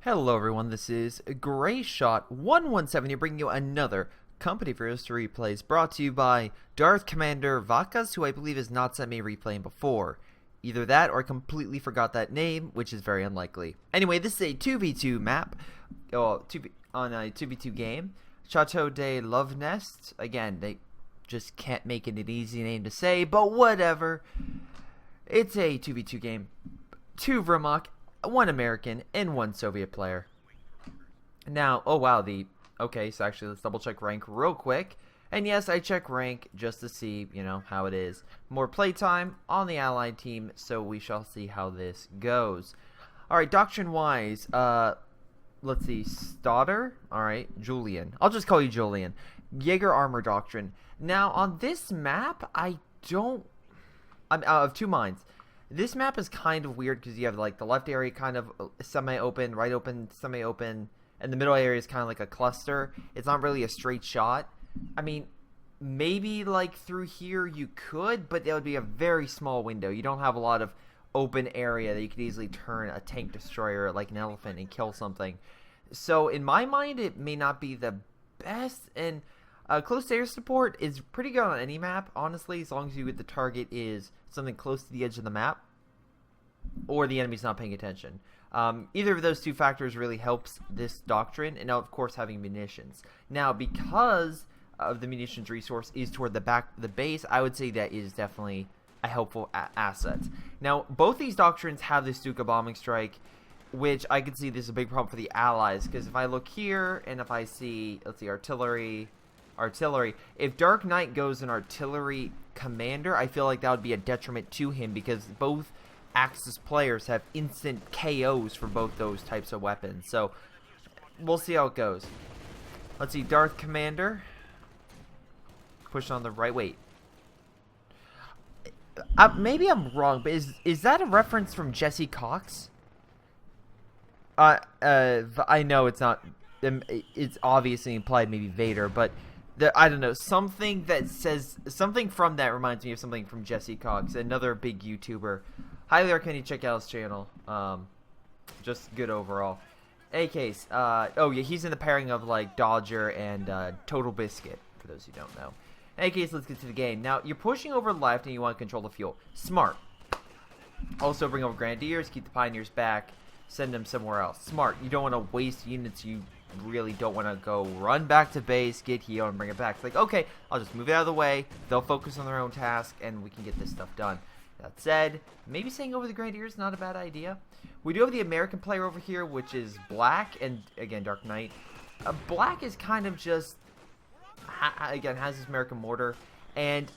Hello everyone, this is Greyshot 117 here, bringing you another Company for History replays brought to you by Darth Commander Vakas, who I believe has not sent me a replay before. Either that or I completely forgot that name, which is very unlikely. Anyway, this is a 2v2 map, on a 2v2 game. Chateau de Love Nest. Again, they just can't make it an easy name to say, but whatever. It's a 2v2 game. 2 Vermont, 1 American, and 1 Soviet player. Now, oh wow, okay, so actually let's double check rank real quick. And yes, I check rank just to see, how it is. More playtime on the Allied team, so we shall see how this goes. Alright, doctrine-wise, let's see, Stoddard, alright, Julian. I'll just call you Julian. Jaeger Armor Doctrine. Now, on this map, I'm of two minds. This map is kind of weird because you have like the left area kind of semi-open, right open, semi-open, and the middle area is kind of like a cluster. It's not really a straight shot. I mean, maybe like through here you could, but that would be a very small window. You don't have a lot of open area that you could easily turn a tank destroyer like an elephant and kill something. So in my mind, it may not be the best, and close air support is pretty good on any map, honestly, as long as the target is something close to the edge of the map or the enemy's not paying attention. Either of those two factors really helps this doctrine, and now of course having munitions. Now, because of the munitions resource is toward the base, I would say that is definitely a helpful asset. Now, both these doctrines have the Stuka bombing strike, which I could see this is a big problem for the Allies, because if I look here and if I see, let's see, artillery, if Dark Knight goes an artillery commander, I feel like that would be a detriment to him, because both Axis players have instant KOs for both those types of weapons. So we'll see how it goes. Let's see, Darth Commander, push on the right. Wait, maybe I'm wrong, but is that a reference from Jesse Cox? I know it's not. It's obviously implied, maybe Vader, but I don't know, something that says something from that reminds me of something from Jesse Cox, another big YouTuber. Highly recommend you check out his channel. Just good overall. In any case, oh yeah, he's in the pairing of like Dodger and Total Biscuit, for those who don't know. In any case, let's get to the game. Now, you're pushing over left and you want to control the fuel. Smart. Also bring over Grenadiers, keep the Pioneers back, send them somewhere else. Smart. You don't want to waste units. You really don't want to go run back to base, get healed, and bring it back. It's like, okay, I'll just move it out of the way. They'll focus on their own task, and we can get this stuff done. That said, maybe saying over the Grenadiers is not a bad idea. We do have the American player over here, which is Black, and again, Dark Knight. Black is kind of just, again, has this American mortar, and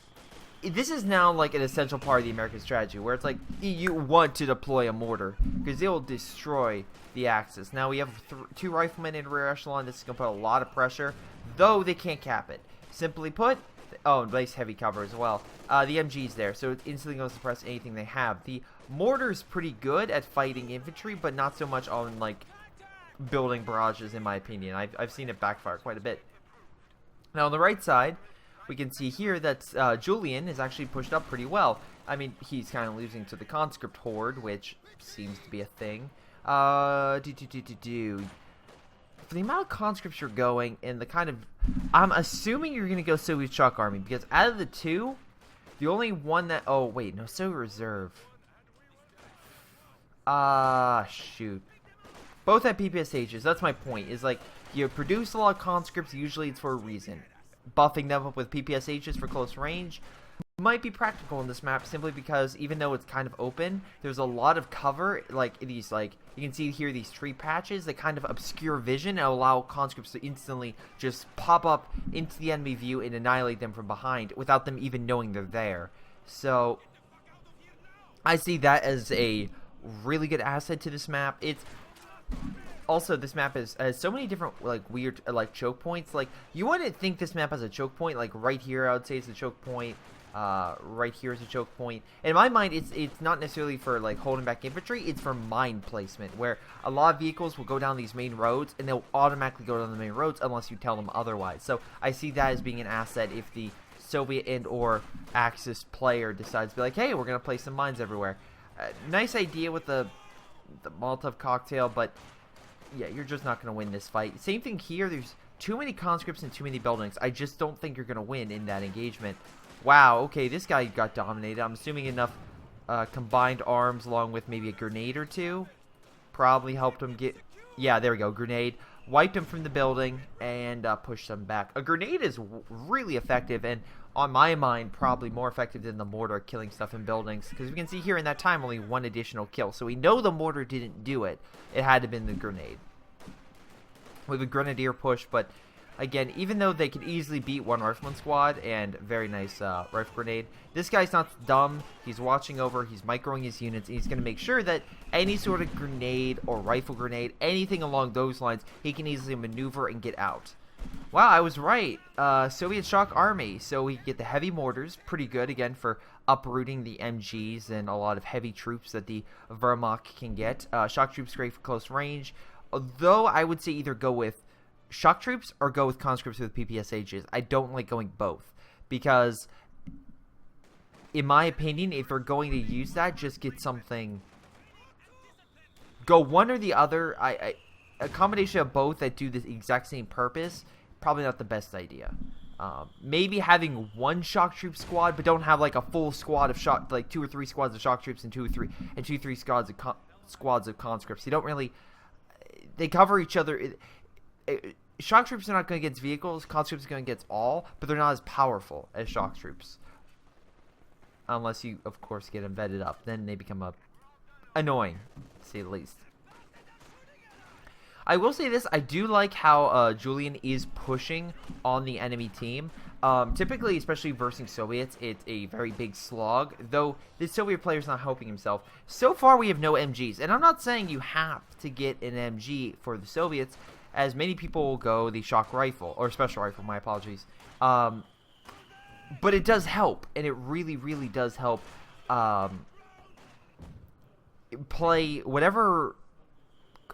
this is now like an essential part of the American strategy, where it's like you want to deploy a mortar because they will destroy the Axis. Now we have 2 riflemen in rear echelon. This is going to put a lot of pressure, though they can't cap it. Simply put, oh, nice heavy cover as well. The MG's there, so it's instantly going to suppress anything they have. The mortar's pretty good at fighting infantry, but not so much on like building barrages, in my opinion. I've seen it backfire quite a bit. Now on the right side, we can see here that Julian is actually pushed up pretty well. I mean, he's kind of losing to the conscript horde, which seems to be a thing. For the amount of conscripts you're going, and the kind of, I'm assuming you're going to go Soviet Shock Army, because out of the two, the only one that, oh wait, no, Soviet Reserve. Shoot. Both have PPSHs, that's my point, is like, you produce a lot of conscripts, usually it's for a reason. Buffing them up with PPSHs for close range might be practical in this map, simply because even though it's kind of open, there's a lot of cover, like these, like you can see here, these tree patches that kind of obscure vision and allow conscripts to instantly just pop up into the enemy view and annihilate them from behind without them even knowing they're there. So I see that as a really good asset to this map. It's also, this map has so many different like weird like choke points. Like, you wouldn't think this map has a choke point. Like right here, I would say it's a choke point. Right here is a choke point. In my mind, it's not necessarily for like holding back infantry. It's for mine placement, where a lot of vehicles will go down these main roads and they'll automatically go down the main roads unless you tell them otherwise. So I see that as being an asset if the Soviet and or Axis player decides to be like, hey, we're gonna place some mines everywhere. Nice idea with the Molotov cocktail, but yeah, you're just not going to win this fight. Same thing here. There's too many conscripts and too many buildings. I just don't think you're going to win in that engagement. Wow, okay, this guy got dominated. I'm assuming enough combined arms along with maybe a grenade or two probably helped him get... Yeah, there we go, grenade. Wiped him from the building and pushed him back. A grenade is really effective and, on my mind, probably more effective than the mortar killing stuff in buildings. Because we can see here in that time only one additional kill. So we know the mortar didn't do it. It had to have been the grenade. With a grenadier push, but again, even though they could easily beat one rifleman squad and very nice rifle grenade, this guy's not dumb. He's watching over, he's microing his units, and he's going to make sure that any sort of grenade or rifle grenade, anything along those lines, he can easily maneuver and get out. Wow, I was right. Soviet shock army. So we get the heavy mortars, pretty good again for uprooting the MGs and a lot of heavy troops that the Wehrmacht can get. Shock troops great for close range. Though I would say either go with shock troops or go with conscripts with PPSHs. I don't like going both because, in my opinion, if you're going to use that, just get something. Go one or the other. A combination of both that do the exact same purpose, probably not the best idea. Maybe having one shock troop squad, but don't have like a full squad of shock, like 2 or 3 squads of shock troops and 2 or 3 squads of conscripts. You don't really. They cover each other. Shock troops are not going against vehicles. Conscripts are going against all, but they're not as powerful as shock troops. Unless you, of course, get embedded up. Then they become annoying, to say the least. I will say this. I do like how Julian is pushing on the enemy team. Typically, especially versus Soviets, it's a very big slog. Though the Soviet player is not helping himself. So far, we have no MGs. And I'm not saying you have to get an MG for the Soviets, as many people will go the shock rifle, or special rifle, my apologies. But it does help, and it really, really does help play whatever,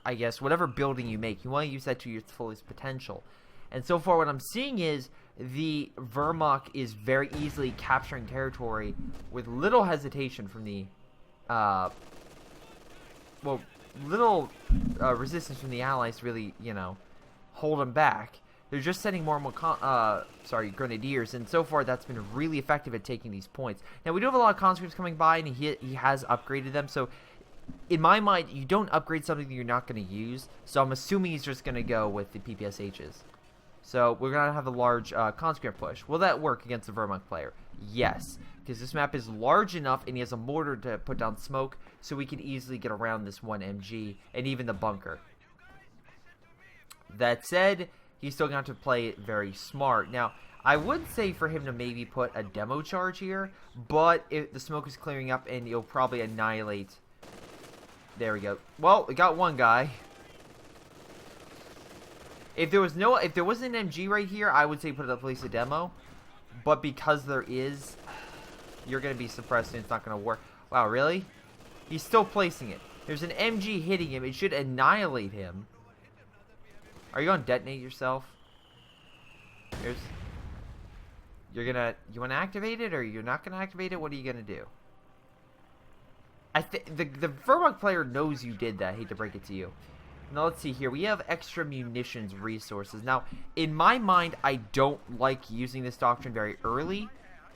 I guess, whatever building you make. You want to use that to your fullest potential. And so far what I'm seeing is the Wehrmacht is very easily capturing territory with little hesitation from the, little resistance from the Allies to really, hold them back. They're just sending more and more, grenadiers, and so far that's been really effective at taking these points. Now, we do have a lot of conscripts coming by, and he has upgraded them, so in my mind, you don't upgrade something that you're not going to use, so I'm assuming he's just going to go with the PPSHs. So we're going to have a large conscript push. Will that work against the Wehrmacht player? Yes, because this map is large enough and he has a mortar to put down smoke, so we can easily get around this one MG and even the bunker. That said, he's still going to have to play it very smart. Now, I would say for him to maybe put a demo charge here, but if the smoke is clearing up and you'll probably annihilate. There we go. Well, we got one guy. If there wasn't an MG right here, I would say put it up place a demo. But because there is, you're going to be suppressed and it's not going to work. Wow, really? He's still placing it. There's an MG hitting him. It should annihilate him. Are you going to detonate yourself? You want to activate it or you're not going to activate it? What are you going to do? The Wehrmacht player knows you did that. I hate to break it to you. Now, let's see here. We have extra munitions resources. Now, in my mind, I don't like using this doctrine very early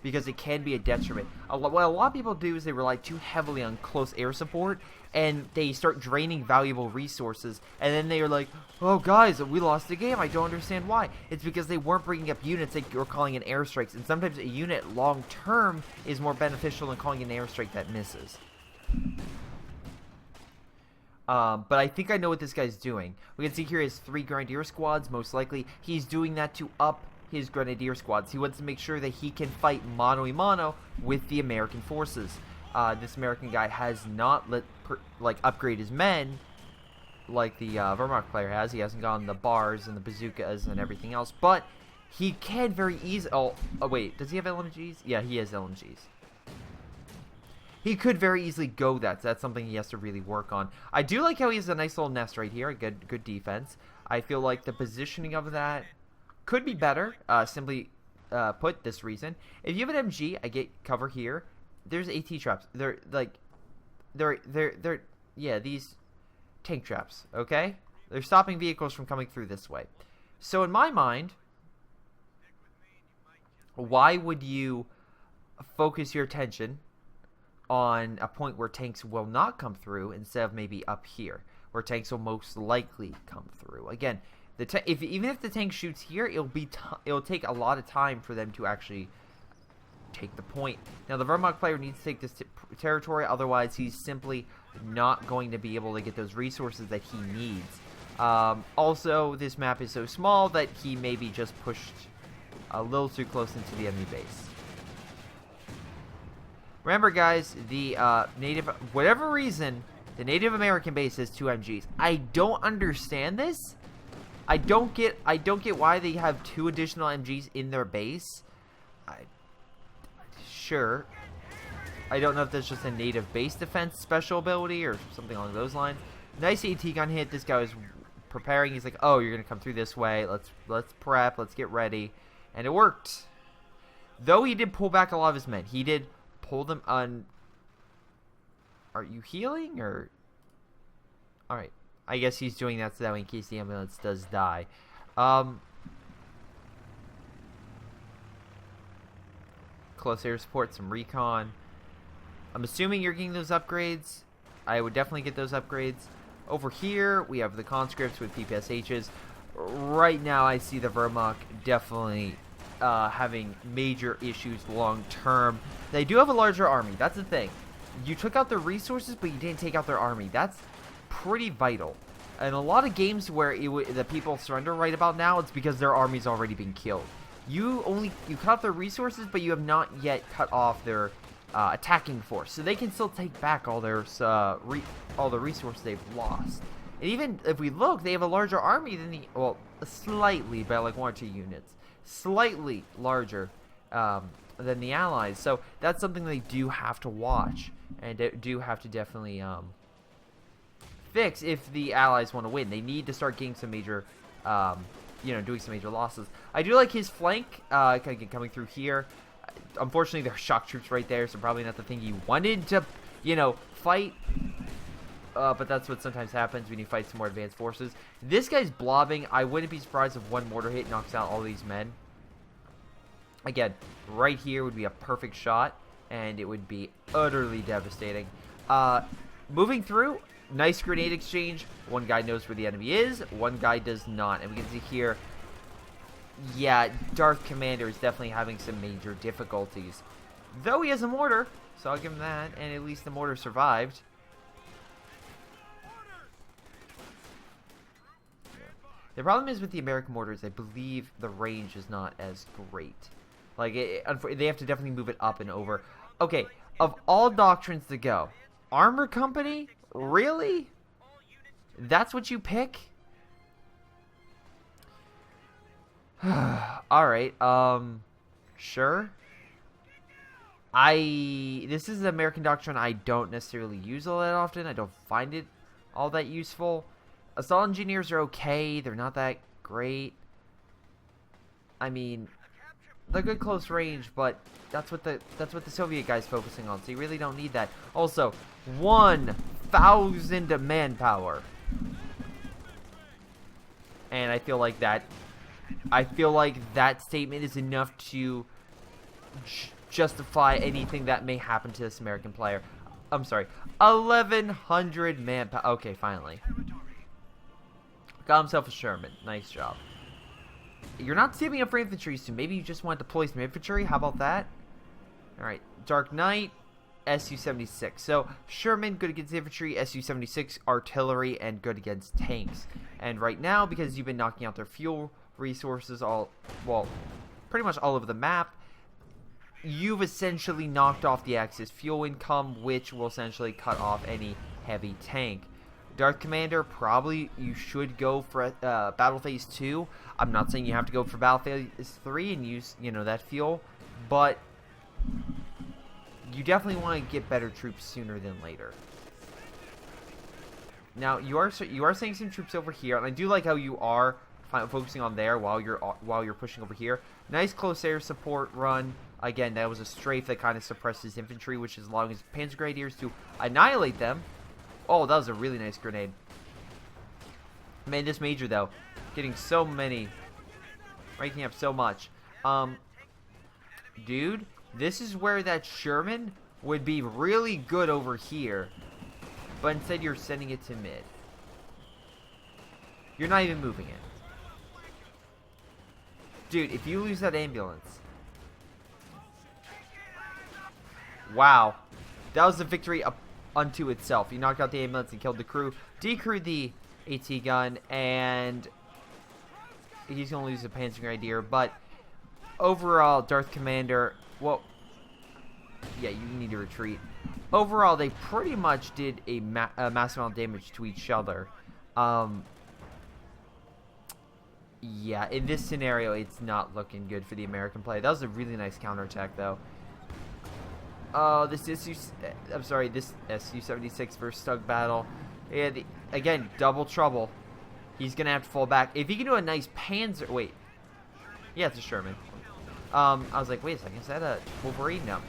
because it can be a detriment. What a lot of people do is they rely too heavily on close air support, and they start draining valuable resources, and then they are like, oh, guys, we lost the game. I don't understand why. It's because they weren't bringing up units they were calling in airstrikes, and sometimes a unit long-term is more beneficial than calling an airstrike that misses. But I think I know what this guy's doing. We can see here he has 3 grenadier squads. Most likely, he's doing that to up his grenadier squads. He wants to make sure that he can fight mano-a-mano with the American forces. This American guy has not upgrade his men like the Wehrmacht player has. He hasn't gotten the bars and the bazookas and everything else. But he can very easily... Oh, wait. Does he have LMGs? Yeah, he has LMGs. He could very easily go that. So that's something he has to really work on. I do like how he has a nice little nest right here. Good defense. I feel like the positioning of that could be better. Simply put, this reason. If you have an MG, I get cover here. There's AT traps. They're these tank traps. Okay. They're stopping vehicles from coming through this way. So in my mind, why would you focus your attention on a point where tanks will not come through instead of maybe up here, where tanks will most likely come through? Again, even if the tank shoots here, it'll take a lot of time for them to actually take the point. Now, the Wehrmacht player needs to take this territory, otherwise he's simply not going to be able to get those resources that he needs. Also, this map is so small that he maybe just pushed a little too close into the enemy base. Remember, guys, the whatever reason, the Native American base has 2 MGs. I don't understand this. I don't get why they have 2 additional MGs in their base. Sure. I don't know if that's just a native base defense special ability or something along those lines. Nice AT gun hit. This guy was preparing. He's like, "Oh, you're gonna come through this way. Let's prep. Let's get ready," and it worked. Though he did pull back a lot of his men. He did pull them on. Are you healing or? All right. I guess he's doing that so that way in case the ambulance does die. Close air support, some recon. I'm assuming you're getting those upgrades. I would definitely get those upgrades. Over here, we have the conscripts with PPSHs. Right now, I see the Wehrmacht definitely having major issues long term. They do have a larger army. That's the thing. You took out their resources, but you didn't take out their army. That's pretty vital. In a lot of games where the people surrender right about now, it's because their army's already been killed. You cut off their resources, but you have not yet cut off their attacking force, so they can still take back all their all the resources they've lost. And even if we look, they have a larger army than slightly, by like 1 or 2 units, slightly larger than the Allies. So that's something they do have to watch and do have to definitely fix if the Allies want to win. They need to start getting some major, doing some major losses. I do like his flank coming through here. Unfortunately, there are shock troops right there, so probably not the thing you wanted to, fight. But that's what sometimes happens when you fight some more advanced forces. This guy's blobbing. I wouldn't be surprised if 1 mortar hit knocks out all these men. Again, right here would be a perfect shot, and it would be utterly devastating. Moving through, nice grenade exchange. 1 guy knows where the enemy is, 1 guy does not. And we can see here, yeah, Darth Commander is definitely having some major difficulties. Though he has a mortar, so I'll give him that, and at least the mortar survived. The problem is with the American mortars, I believe the range is not as great. Like, they have to definitely move it up and over. Okay, of all doctrines to go, Armor Company? Really? That's what you pick? Alright, sure. This is an American doctrine I don't necessarily use all that often. I don't find it all that useful. Assault engineers are okay. They're not that great. I mean, they're good close range, but that's what the Soviet guy's focusing on. So you really don't need that. Also, 1,000 manpower. And I feel like that statement is enough to justify anything that may happen to this American player. I'm sorry, 1,100 manpower. Okay, finally. Got himself a Sherman. Nice job. You're not saving up for infantry, so maybe you just want to deploy some infantry. How about that? Alright, Dark Knight, Su-76. So, Sherman, good against infantry, Su-76, artillery, and good against tanks. And right now, because you've been knocking out their fuel resources pretty much all over the map, you've essentially knocked off the Axis fuel income, which will essentially cut off any heavy tank. Darth Commander, probably you should go for Battle Phase 2. I'm not saying you have to go for Battle Phase 3 and use, that fuel, but you definitely want to get better troops sooner than later. Now, you are sending some troops over here, and I do like how you are focusing on there while you're pushing over here. Nice close air support run. Again, that was a strafe that kind of suppresses infantry, which is allowing his Panzer Grenadiers to annihilate them. Oh, that was a really nice grenade. Man, this major, though, getting so many, ranking up so much. Dude, this is where that Sherman would be really good over here. But instead, you're sending it to mid. You're not even moving it. Dude, if you lose that ambulance. Wow. That was a victory up unto itself. You knocked out the ambulance and killed the crew. Decrewed the AT gun. And he's going to lose the Panzer Grenadier. But overall, Darth Commander, well, yeah, you need to retreat. Overall, they pretty much did a massive amount of damage to each other. Yeah, in this scenario, it's not looking good for the American play. That was a really nice counterattack, though. This SU-76 versus Stug battle. Yeah, again, double trouble. He's gonna have to fall back. If he can do a nice Panzer, wait, yeah, it's a Sherman. I was like, wait a second, is that a Wolverine? No.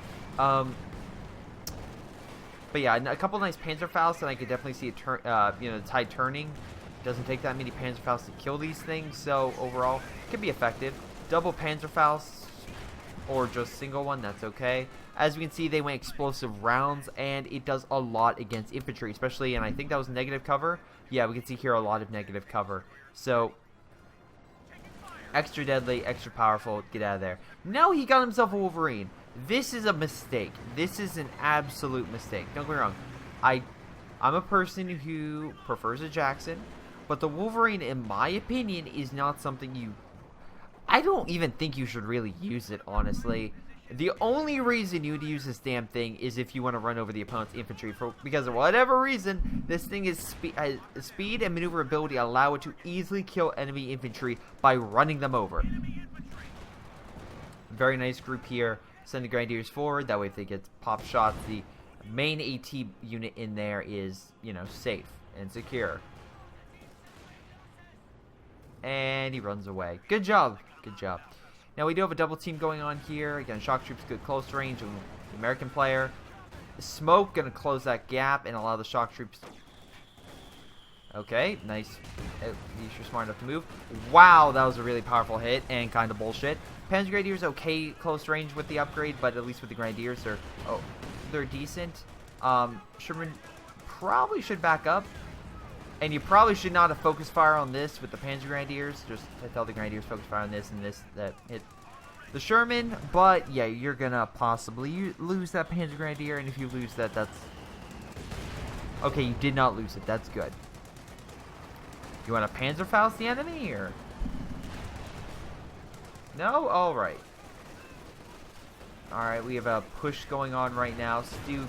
But yeah, a couple nice Panzerfaust, and I could definitely see it the tide turning. Doesn't take that many Panzerfausts to kill these things, so overall, it can be effective. Double Panzerfaust, or just single one, that's okay. As we can see, they went explosive rounds, and it does a lot against infantry, especially, and I think that was negative cover. Yeah, we can see here a lot of negative cover. So, extra deadly, extra powerful, get out of there. Now he got himself a Wolverine. This is a mistake. This is an absolute mistake. Don't get me wrong. I'm a person who prefers a Jackson, but the Wolverine, in my opinion, is not something I don't even think you should really use it, honestly. The only reason you would use this damn thing is if you want to run over the opponent's infantry. Because of whatever reason, this thing is speed and maneuverability allow it to easily kill enemy infantry by running them over. Very nice group here. Send the Grenadiers forward. That way, if they get pop shots, the main AT unit in there is, safe and secure. And he runs away. Good job. Good job. Now, we do have a double team going on here. Again, shock troops good close range on the American player. Smoke going to close that gap and allow the shock troops. Okay, nice. At least you're smart enough to move. Wow, that was a really powerful hit and kind of bullshit. Panzer Grenadiers okay close range with the upgrade, but at least with the Grenadiers, they're decent. Sherman probably should back up. And you probably should not have focused fire on this with the Panzer Grenadiers. Just to tell the Grenadiers focus fire on this and this that hit the Sherman. But yeah, you're gonna possibly lose that Panzer Grenadier, and if you lose that, that's okay. You did not lose it. That's good. You want to Panzerfaust the enemy, or no? All right. All right. We have a push going on right now. Stug.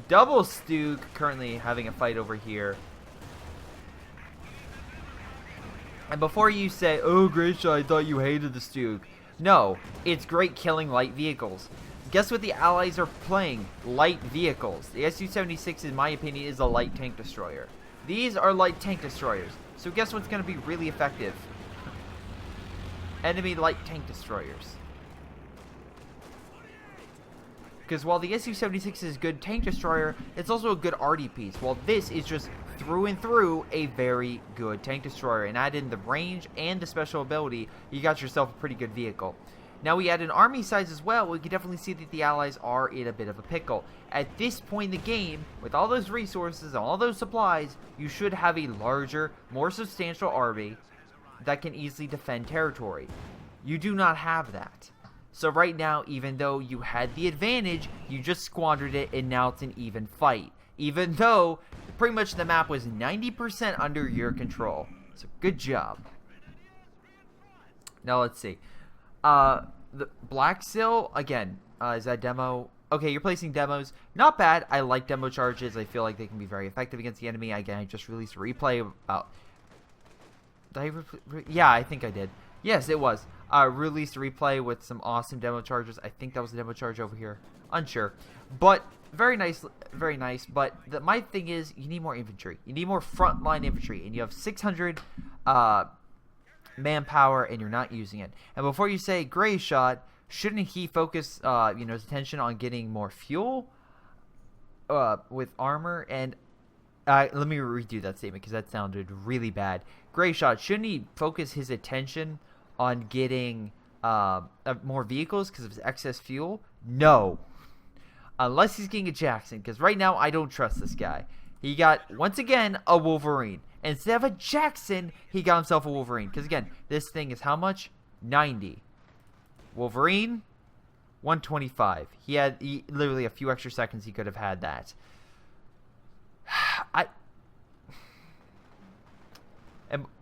Double Stug currently having a fight over here. And before you say, oh, Greyshot, I thought you hated the Stug. No, it's great killing light vehicles. Guess what the Allies are playing? Light vehicles. The Su-76, in my opinion, is a light tank destroyer. These are light tank destroyers. So guess what's going to be really effective? Enemy light tank destroyers. Because while the Su-76 is a good tank destroyer, it's also a good arty piece. While this is just through and through a very good tank destroyer. And add in the range and the special ability, you got yourself a pretty good vehicle. Now we add an army size as well. We can definitely see that the Allies are in a bit of a pickle. At this point in the game, with all those resources and all those supplies, you should have a larger, more substantial army that can easily defend territory. You do not have that. So right now, even though you had the advantage, you just squandered it, and now it's an even fight. Even though pretty much the map was 90% under your control. So good job. Now let's see. The Black Seal, again, is that demo? Okay, you're placing demos. Not bad. I like demo charges. I feel like they can be very effective against the enemy. Again, I just released a replay about... Yeah, I think I did. Yes, it was. Released a replay with some awesome demo charges. I think that was a demo charge over here. Unsure. But very nice, very nice. But my thing is, you need more infantry. You need more frontline infantry. And you have 600 manpower, and you're not using it. And before you say Greyshot, shouldn't he focus his attention on getting more fuel with armor? And Let me redo that statement because that sounded really bad. Greyshot, shouldn't he focus his attention on getting more vehicles because of his excess fuel? No. Unless he's getting a Jackson, because right now I don't trust this guy. He got, once again, a Wolverine. Instead of a Jackson, he got himself a Wolverine. Because again, this thing is how much? 90. Wolverine, 125. He had literally a few extra seconds he could have had that.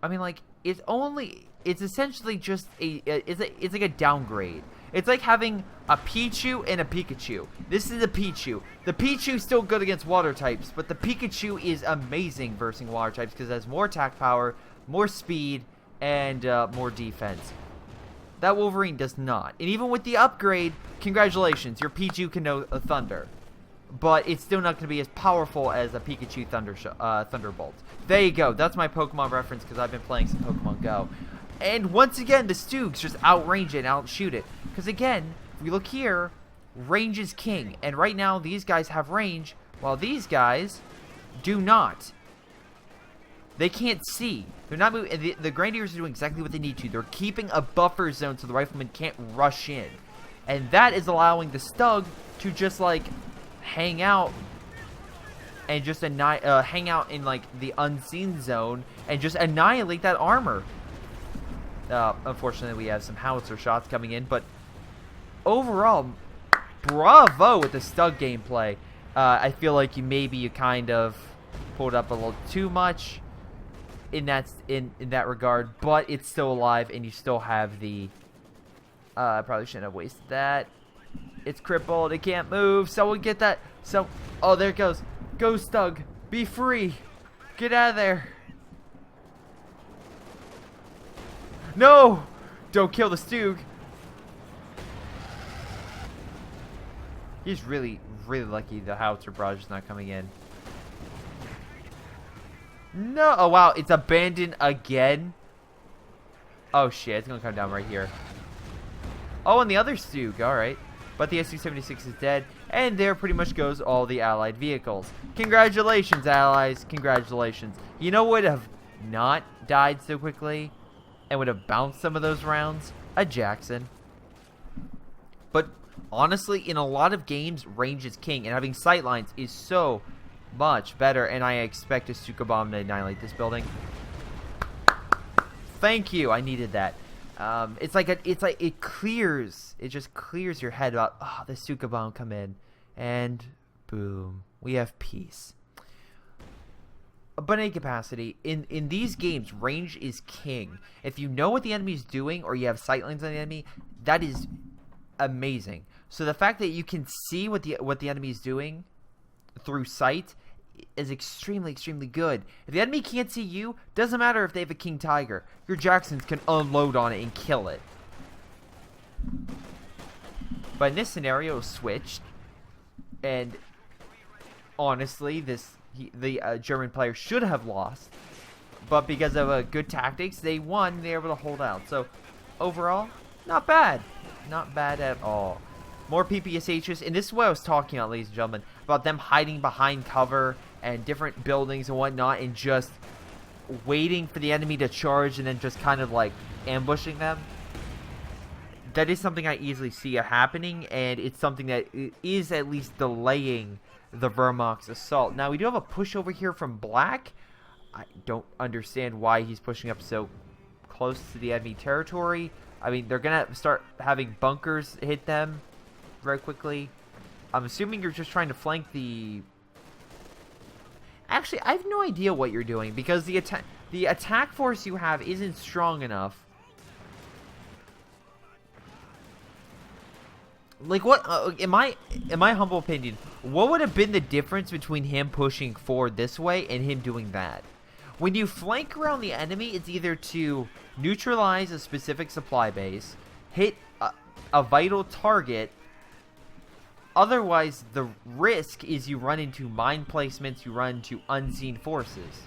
I mean, like, it's essentially just it's like a downgrade. It's like having a Pichu and a Pikachu. This is a Pichu. The Pichu's still good against water types, but the Pikachu is amazing versus water types because it has more attack power, more speed, and more defense. That Wolverine does not. And even with the upgrade, congratulations, your Pichu can know Thunder. But it's still not going to be as powerful as a Pikachu Thunderbolt. There you go. That's my Pokemon reference because I've been playing some Pokemon Go. And once again, the Stugs just outrange it and outshoot it. Because again, if we look here, range is king. And right now, these guys have range, while these guys do not. They can't see. They're not moving. The Grenadiers are doing exactly what they need to. They're keeping a buffer zone so the Riflemen can't rush in. And that is allowing the Stug to just, like, hang out and just hang out in, like, the unseen zone and just annihilate that armor. Unfortunately, we have some howitzer shots coming in, but overall, bravo with the Stug gameplay. I feel like you kind of pulled up a little too much in that regard, but it's still alive, and you still have the. I probably shouldn't have wasted that. It's crippled. It can't move. Someone get that. Oh, there it goes. Go, Stug. Be free. Get out of there. No! Don't kill the Stug. He's really lucky the howitzer barrage is not coming in. No! Oh, wow. It's abandoned again. Oh, shit. It's going to come down right here. Oh, and the other Stug. Alright. But the SU-76 is dead. And there pretty much goes all the allied vehicles. Congratulations, allies. Congratulations. You know what would have not died so quickly and would have bounced some of those rounds? A Jackson. But honestly, in a lot of games, range is king. And having sightlines is so much better. And I expect a Stuka Bomb to annihilate this building. Thank you. I needed that. It clears. It just clears your head about, oh, the Stuka Bomb come in. And boom. We have peace. But in capacity, in these games, range is king. If you know what the enemy is doing, or you have sightlines on the enemy, that is amazing. So the fact that you can see what the enemy is doing through sight is extremely good. If the enemy can't see you, doesn't matter if they have a King Tiger. Your Jacksons can unload on it and kill it. But in this scenario, switched, and honestly, the German player should have lost, but because of good tactics, they won. They were able to hold out. So overall, not bad at all. More PPSHs, and this is what I was talking about, ladies and gentlemen, about them hiding behind cover and different buildings and whatnot, and just waiting for the enemy to charge and then just kind of like ambushing them. That is something I easily see happening, and it's something that is at least delaying the Wehrmacht's assault. Now, we do have a push over here from Black. I don't understand why he's pushing up so close to the enemy territory. I mean, they're going to start having bunkers hit them very quickly. I'm assuming you're just trying to flank the... Actually, I have no idea what you're doing, because the attack force you have isn't strong enough. Like, what, in my humble opinion, what would have been the difference between him pushing forward this way and him doing that? When you flank around the enemy, it's either to neutralize a specific supply base, hit a vital target. Otherwise, the risk is you run into mine placements, you run into unseen forces.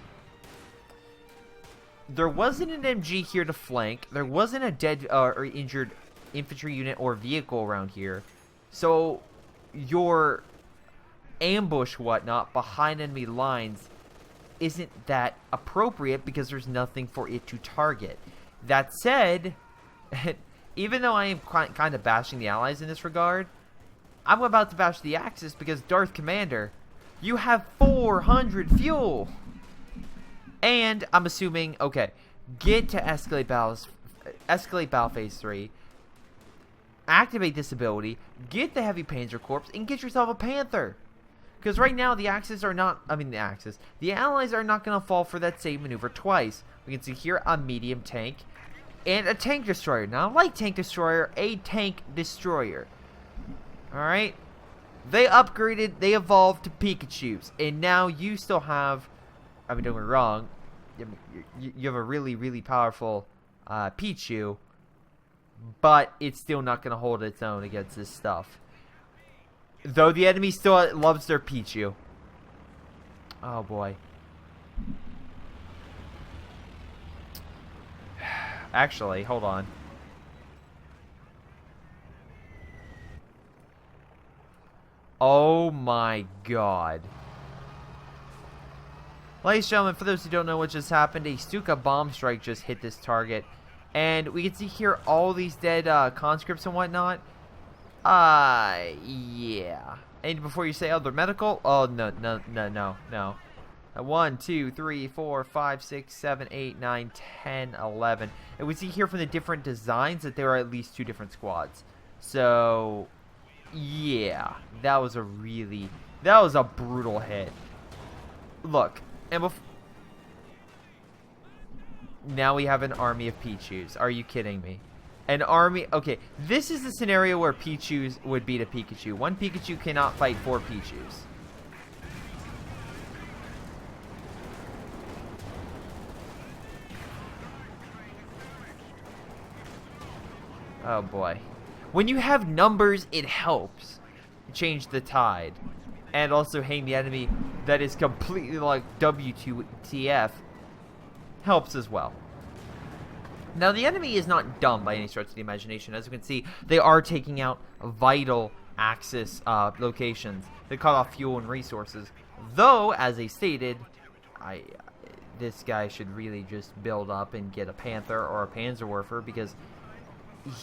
There wasn't an MG here to flank. There wasn't a dead or injured infantry unit or vehicle around here. So, your ambush whatnot behind enemy lines isn't that appropriate because there's nothing for it to target. That said, even though I am kind of bashing the allies in this regard, I'm about to bash the Axis because Darth Commander, you have 400 fuel. And I'm assuming, okay, get to Escalate Battle Phase 3, activate this ability, get the Heavy Panzer Corps, and get yourself a Panther. Because right now, the allies are not going to fall for that same maneuver twice. We can see here a medium tank and a tank destroyer. Not a light tank destroyer, a tank destroyer. Alright? They upgraded, they evolved to Pikachus. And now you still have, I mean, don't get me wrong, you have a really, really powerful Pichu, but it's still not going to hold its own against this stuff. Though the enemy still loves their Pichu. Oh boy. Actually, hold on. Oh my god. Ladies and gentlemen, for those who don't know what just happened, a Stuka bomb strike just hit this target. And we can see here all these dead conscripts and whatnot. Yeah. And before you say, oh, they're medical? Oh, no. 1, 2, 3, 4, 5, 6, 7, 8, 9, 10, 11. And we see here from the different designs that there are at least 2 different squads. So, yeah. That was a brutal hit. Look. And now we have an army of Pichus. Are you kidding me? An army... Okay, this is the scenario where Pichus would beat a Pikachu. One Pikachu cannot fight 4 Pichus. Oh boy. When you have numbers, it helps change the tide. And also hang the enemy that is completely like WTF helps as well. Now, the enemy is not dumb by any stretch of the imagination. As you can see, they are taking out vital Axis locations that cut off fuel and resources. Though, as they stated, this guy should really just build up and get a Panther or a Panzerwerfer because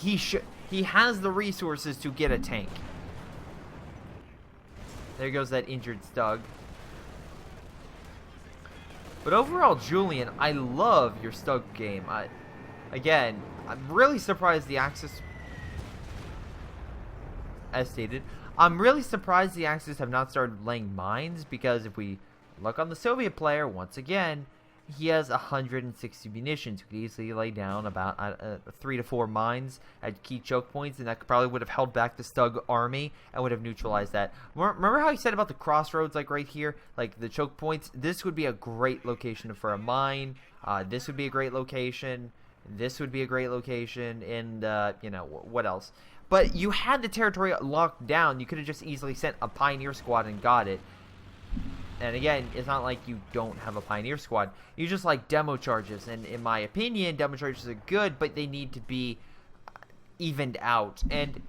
he has the resources to get a tank. There goes that injured Stug. But overall, Julian, I love your Stug game. Again, I'm really surprised the Axis, as stated, I'm really surprised the Axis have not started laying mines, because if we look on the Soviet player, once again, he has 160 munitions. He could easily lay down about 3 to 4 mines at key choke points, and that probably would have held back the Stug army and would have neutralized that. Remember how I said about the crossroads, like right here, like the choke points? This would be a great location for a mine. This would be a great location. This would be a great location, and you know, what else? But you had the territory locked down. You could have just easily sent a Pioneer squad and got it. And again, it's not like you don't have a Pioneer squad. You just like demo charges. And in my opinion, demo charges are good, but they need to be evened out. And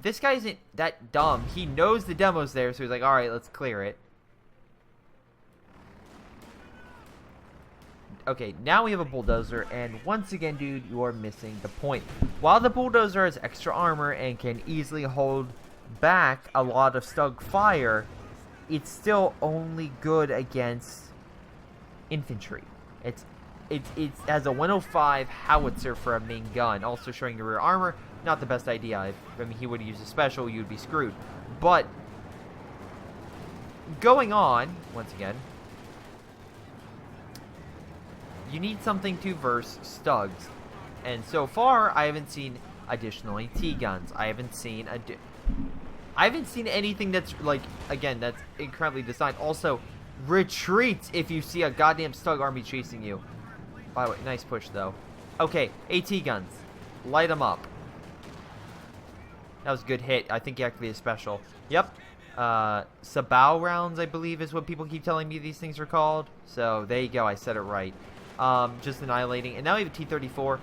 this guy isn't that dumb. He knows the demo's there, so he's like, alright, let's clear it. Okay, now we have a bulldozer, and once again, dude, you are missing the point. While the bulldozer has extra armor and can easily hold back a lot of Stug fire, it's still only good against infantry. It has a 105 howitzer for a main gun, also showing the rear armor. Not the best idea. I mean, he would use a special, you'd be screwed. But going on, once again, you need something to verse Stugs. And so far, I haven't seen additional AT guns. I haven't seen anything that's, like, again, that's incredibly designed. Also, retreat if you see a goddamn Stug army chasing you. By the way, nice push, though. Okay, AT guns. Light them up. That was a good hit. I think he activated a special. Yep. Sabao rounds, I believe, is what people keep telling me these things are called. So, there you go. I said it right. Just annihilating. And now we have a T-34.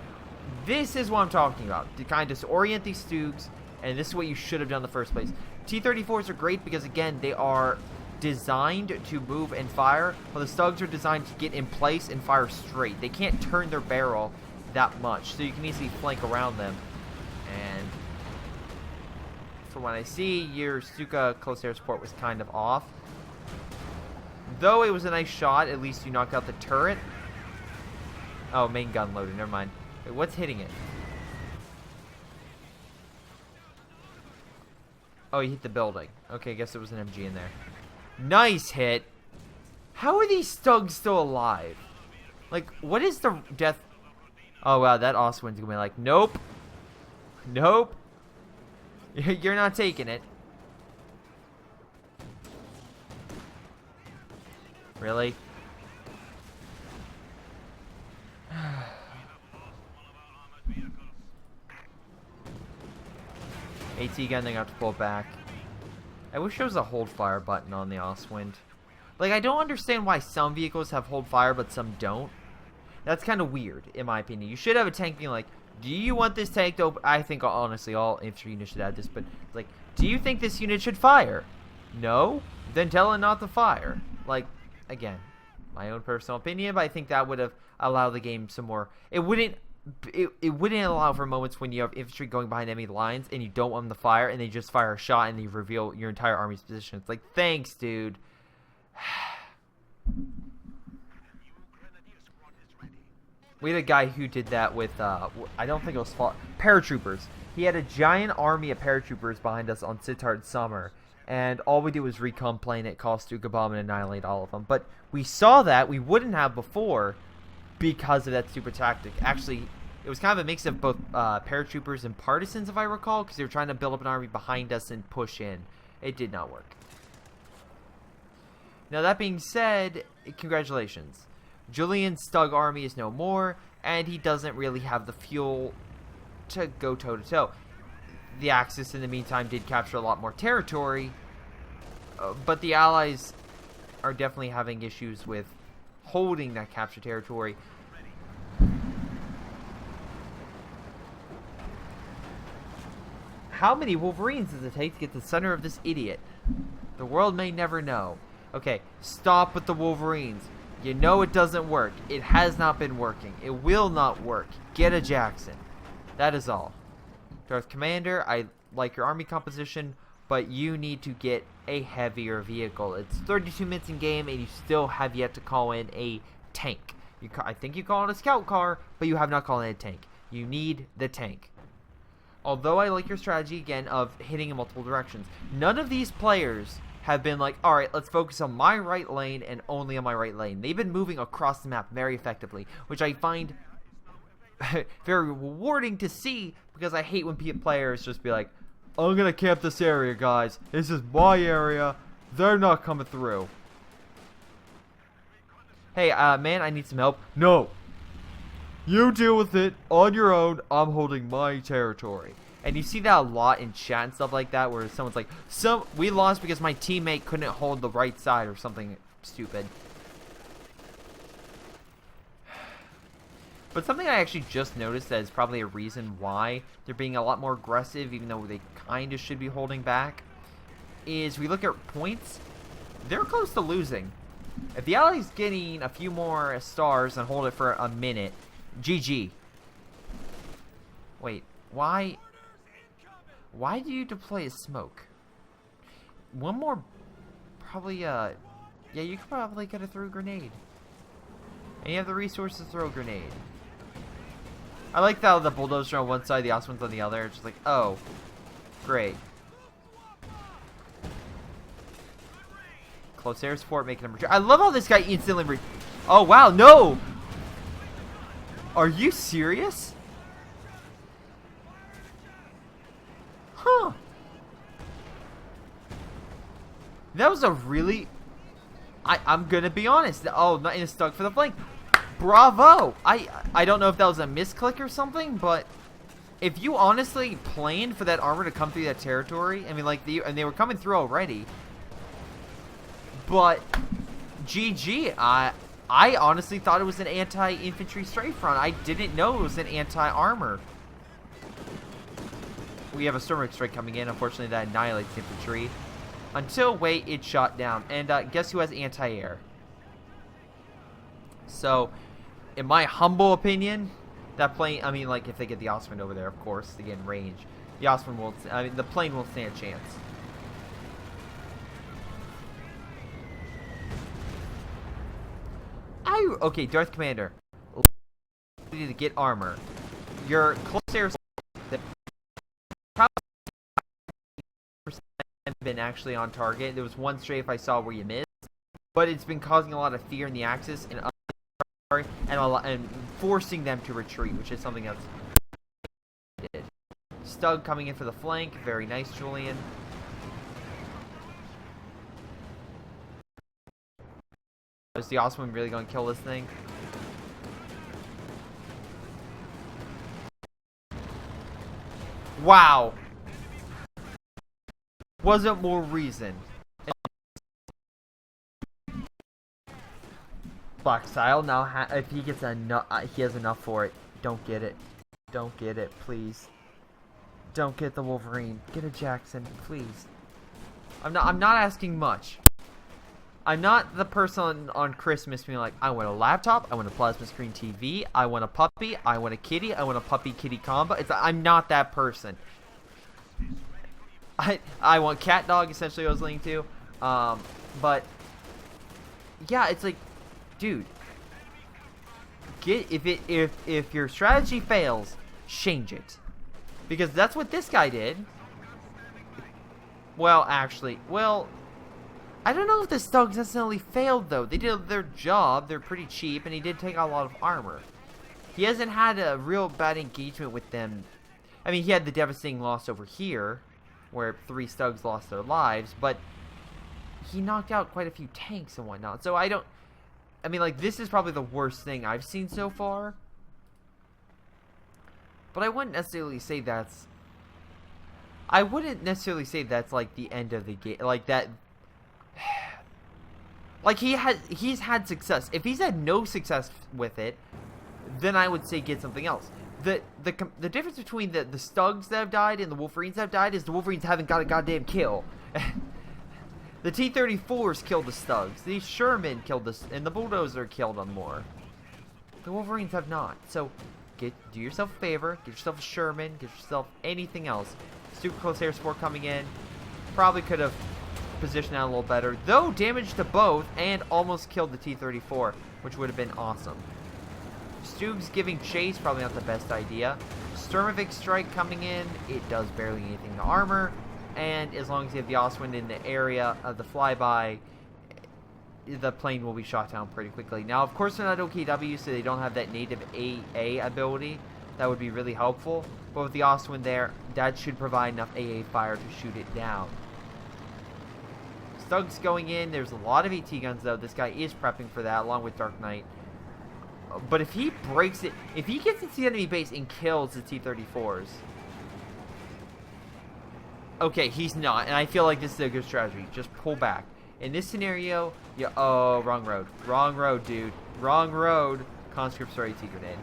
This is what I'm talking about. To kind of disorient these Stugs. And this is what you should have done in the first place. T-34s are great because, again, they are designed to move and fire, but the Stugs are designed to get in place and fire straight. They can't turn their barrel that much, so you can easily flank around them. And from what I see, your Stuka close air support was kind of off. Though it was a nice shot, at least you knocked out the turret. Oh, main gun loaded, never mind. Wait, what's hitting it? Oh, he hit the building. Okay, I guess there was an MG in there. Nice hit. How are these Stugs still alive? Like, what is the death? Oh, wow, that Oswin's gonna be like, nope. Nope. You're not taking it. Really? AT gun, they got to pull back. I wish there was a hold fire button on the Oswind. Like, I don't understand why some vehicles have hold fire but some don't. That's kind of weird, in my opinion. You should have a tank being like, do you want this tank to open? I think, honestly, all infantry units should have this, but, like, do you think this unit should fire? No? Then tell it not to fire. Like, again, my own personal opinion, but I think that would have allowed the game some more. It wouldn't allow for moments when you have infantry going behind enemy lines and you don't want them to fire and they just fire a shot and they reveal your entire army's position. It's like, thanks, dude. We had a guy who did that with, I don't think it was paratroopers. He had a giant army of paratroopers behind us on Sittard Summer, and all we did was recon plane it, call Stuka bomb, and annihilate all of them. But we saw that we wouldn't have before because of that stupid tactic. Actually, it was kind of a mix of both paratroopers and partisans, if I recall, because they were trying to build up an army behind us and push in. It did not work. Now, that being said, congratulations. Julian's Stug army is no more, and he doesn't really have the fuel to go toe-to-toe. The Axis, in the meantime, did capture a lot more territory, but the Allies are definitely having issues with holding that captured territory. How many Wolverines does it take to get to the center of this idiot? The world may never know. Okay, stop with the Wolverines. You know it doesn't work. It has not been working. It will not work. Get a Jackson. That is all. Darth Commander, I like your army composition, but you need to get a heavier vehicle. It's 32 minutes in game, and you still have yet to call in a tank. I think you call it a scout car, but you have not called in a tank. You need the tank. Although I like your strategy, again, of hitting in multiple directions, none of these players have been like, alright, let's focus on my right lane and only on my right lane. They've been moving across the map very effectively, which I find very rewarding to see, because I hate when players just be like, I'm gonna camp this area, guys. This is my area. They're not coming through. Hey, man, I need some help. No. You deal with it on your own. I'm holding my territory. And you see that a lot in chat and stuff like that, where someone's like, we lost because my teammate couldn't hold the right side or something stupid. But something I actually just noticed that is probably a reason why they're being a lot more aggressive, even though they kind of should be holding back, is we look at points. They're close to losing. If the Allies getting a few more stars and hold it for a minute, GG. Wait, why do you deploy a smoke? One more, probably, yeah, you could probably get a throw grenade. And you have the resources to throw a grenade. I like how the bulldozers are on one side, the Osmonds on the other. It's just like, oh, great. Close air support, making him retreat. I love how this guy instantly oh, wow, no! Are you serious? Huh. That was a really... I'm gonna be honest. Oh, not in a Stug for the flank. Bravo! I don't know if that was a misclick or something, but if you honestly planned for that armor to come through that territory, I mean, like, and they were coming through already, but GG. I honestly thought it was an anti-infantry strafe front. I didn't know it was an anti-armor. We have a Stormwind strike coming in. Unfortunately, that annihilates infantry. until, wait, it's shot down. And guess who has anti-air? So, in my humble opinion, that plane, I mean, like, if they get the Osprey over there, of course, to get in range, the Osprey will, I mean, the plane won't stand a chance. Okay, Darth Commander, to get armor. Your close air probably been actually on target. There was one strafe I saw where you missed, but it's been causing a lot of fear in the Axis and forcing them to retreat, which is something that's Stug coming in for the flank. Very nice, Julian. Is the Osprey really going to kill this thing? Wow. Wasn't more reason. Black Style now, if he gets enough, he has enough for it. Don't get it. Don't get it, please. Don't get the Wolverine. Get a Jackson, please. I'm not asking much. I'm not the person on Christmas being like, I want a laptop, I want a plasma screen TV, I want a puppy, I want a kitty, I want a puppy-kitty combo. I'm not that person. I want cat dog, essentially I was linked to. But yeah, it's like, dude, if your strategy fails, change it. Because that's what this guy did. Well, actually, I don't know if the Stugs necessarily failed, though. They did their job. They're pretty cheap, and he did take out a lot of armor. He hasn't had a real bad engagement with them. I mean, he had the devastating loss over here, where 3 Stugs lost their lives, but he knocked out quite a few tanks and whatnot. So I mean, like, this is probably the worst thing I've seen so far. But I wouldn't necessarily say that's... like, the end of the game. Like, that... Like, he's had success. If he's had no success with it, then I would say get something else. The difference between the Stugs that have died and the Wolverines that have died is the Wolverines haven't got a goddamn kill. The T-34s killed the Stugs. The Sherman killed the... And the Bulldozer killed them more. The Wolverines have not. So, do yourself a favor. Get yourself a Sherman. Get yourself anything else. Super close air support coming in. Probably could have positioned out a little better. Though, damage to both. And almost killed the T-34. Which would have been awesome. Stug's giving chase. Probably not the best idea. Sturmovik strike coming in. It does barely anything to armor. And as long as you have the Oswind in the area of the flyby, the plane will be shot down pretty quickly. Now, of course, they're not OKW, so they don't have that native AA ability. That would be really helpful. But with the Oswind there, that should provide enough AA fire to shoot it down. Stug's going in. There's a lot of AT guns, though. This guy is prepping for that, along with Dark Knight. But if he breaks it, if he gets into the enemy base and kills the T-34s... Okay, he's not, and I feel like this is a good strategy. Just pull back. In this scenario, oh, wrong road. Wrong road, dude. Wrong road. Conscripts or AT grenade.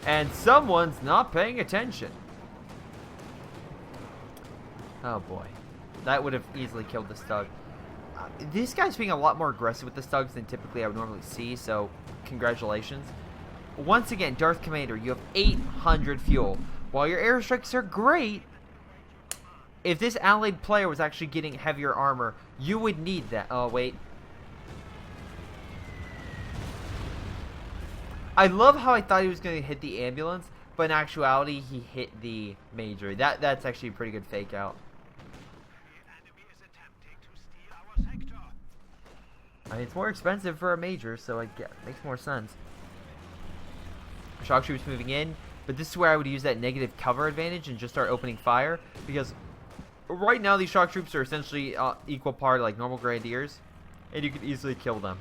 And someone's not paying attention. Oh, boy. That would have easily killed the Stug. This guy's being a lot more aggressive with the Stugs than typically I would normally see, so congratulations. Once again, Darth Commander, you have 800 fuel. While your airstrikes are great, if this allied player was actually getting heavier armor, you would need that. Oh, wait. I love how I thought he was going to hit the ambulance, but in actuality, he hit the major. That's actually a pretty good fake out. I mean, it's more expensive for a major, so it makes more sense. Shock troops moving in, but this is where I would use that negative cover advantage and just start opening fire, because right now these shock troops are essentially equal part like normal grenadiers, and you could easily kill them.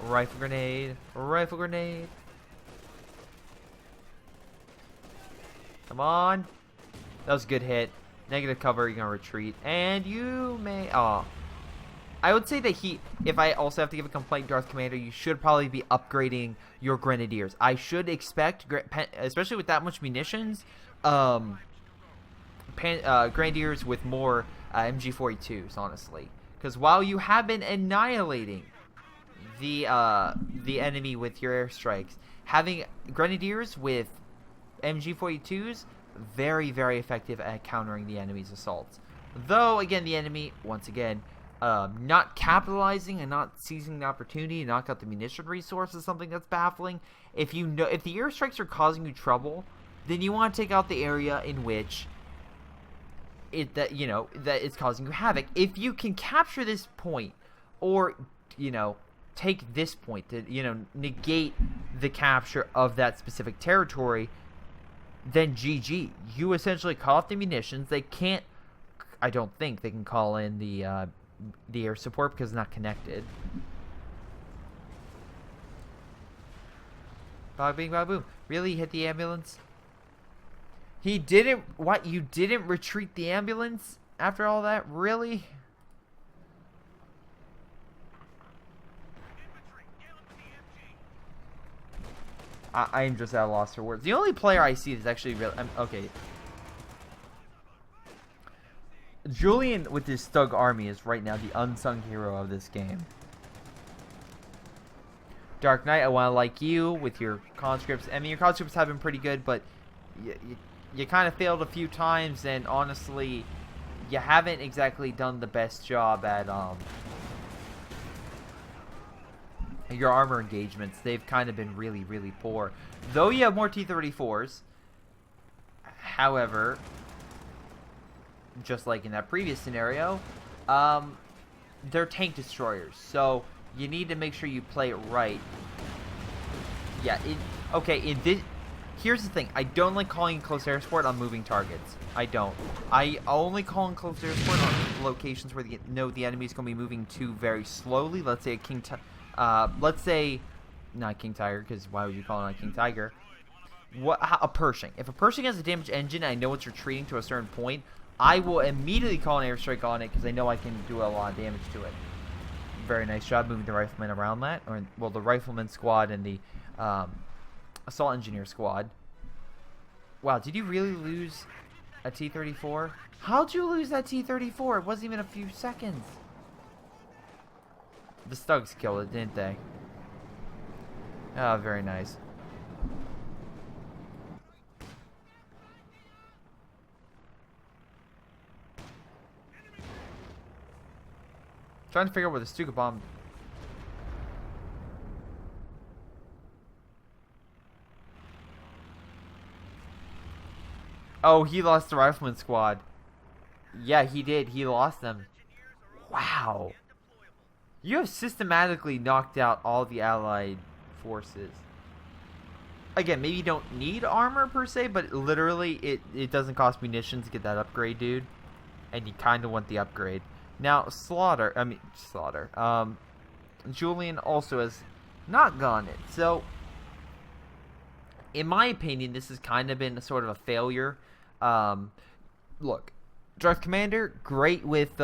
Rifle grenade, rifle grenade. Come on. That was a good hit. Negative cover, you're gonna retreat, and you may. Oh, I would say that if I also have to give a complaint, Darth Commander, you should probably be upgrading your grenadiers. I should expect, especially with that much munitions, Grenadiers with more MG42s, honestly. Because while you have been annihilating the enemy with your airstrikes, having Grenadiers with MG42s, very, very effective at countering the enemy's assaults. Though, again, the enemy, once again, not capitalizing and not seizing the opportunity to knock out the munition resource is something that's baffling. If the airstrikes are causing you trouble, then you want to take out the area in which that it's causing you havoc. If you can capture this point, or take this point to negate the capture of that specific territory, then GG. You essentially cut off the munitions. They can't. I don't think they can call in the air support because it's not connected. Bada bing, bada boom. Really? Hit the ambulance? He didn't. What? You didn't retreat the ambulance after all that? Really? I am just at a loss for words. The only player I see that's actually really... okay. Julian with his Stug army is right now the unsung hero of this game. Dark Knight, I want to like you with your conscripts. I mean, your conscripts have been pretty good, but you kind of failed a few times, and honestly, you haven't exactly done the best job at your armor engagements. They've kind of been really, really poor. Though you have more T-34s, however, just like in that previous scenario, they're tank destroyers. So you need to make sure you play it right. Yeah, here's the thing. I don't like calling close air support on moving targets. I don't. I only call in close air support on locations where the enemy's going to be moving to very slowly. Let's say let's say, not King Tiger, because why would you call it a King Tiger? A Pershing. If a Pershing has a damaged engine and I know it's retreating to a certain point, I will immediately call an airstrike on it because I know I can do a lot of damage to it. Very nice job moving the riflemen around that. Or, well, the rifleman squad and the assault engineer squad. Wow, did you really lose a T-34? How'd you lose that T-34? It wasn't even a few seconds. The Stugs killed it, didn't they? Oh, very nice. Trying to figure out where the Stug bomb. Oh, he lost the rifleman squad. Yeah, he did. He lost them. Wow. You have systematically knocked out all the allied forces. Again, maybe you don't need armor per se, but literally it doesn't cost munitions to get that upgrade, dude. And you kind of want the upgrade. Now, Julian also has not gone it. So, in my opinion, this has kind of been sort of a failure. Look, Draft Commander, great with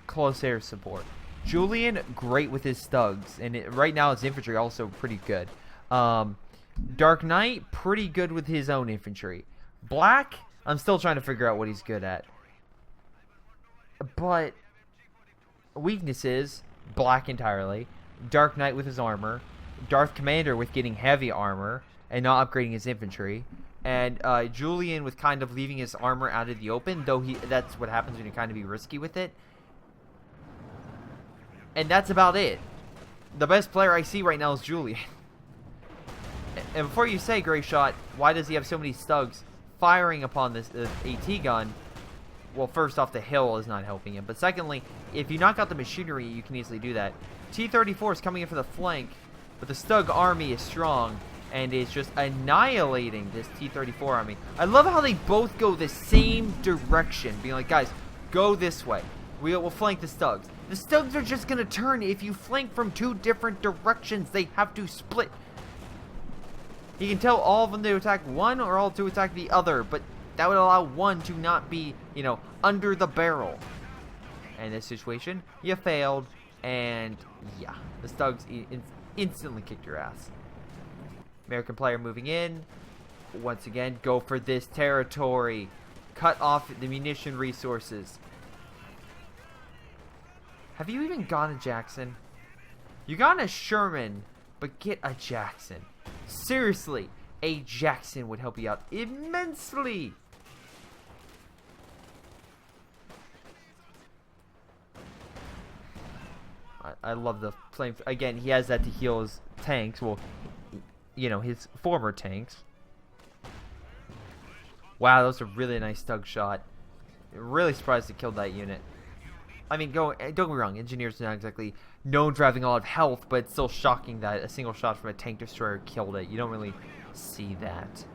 close air support. Julian, great with his Stugs. And right now, his infantry also pretty good. Dark Knight, pretty good with his own infantry. Black, I'm still trying to figure out what he's good at. But weaknesses, Black entirely. Dark Knight with his armor. Darth Commander with getting heavy armor and not upgrading his infantry. And Julian with kind of leaving his armor out of the open, though that's what happens when you kind of be risky with it. And that's about it. The best player I see right now is Julian. And before you say, Greyshot, why does he have so many Stugs firing upon this AT gun? Well, first off, the hill is not helping him. But secondly, if you knock out the machinery, you can easily do that. T-34 is coming in for the flank, but the Stug army is strong and is just annihilating this T-34 army. I love how they both go the same direction, being like, guys, go this way. We'll flank the Stugs. The Stugs are just going to turn. If you flank from two different directions, they have to split. You can tell all of them to attack one or all to attack the other, but that would allow one to not be, under the barrel. And in this situation, you failed, and yeah, the Stugs instantly kicked your ass. American player moving in. Once again, go for this territory. cut off the munition resources. Have you even gotten a Jackson? You got a Sherman, but get a Jackson. Seriously, a Jackson would help you out immensely. I love the flame. Again, he has that to heal his tanks. Well, you know, his former tanks. Wow, that was a really nice Stug shot. Really surprised it killed that unit. I mean, don't get me wrong, engineers are not exactly known for having a lot of health, but it's still shocking that a single shot from a tank destroyer killed it. You don't really see that.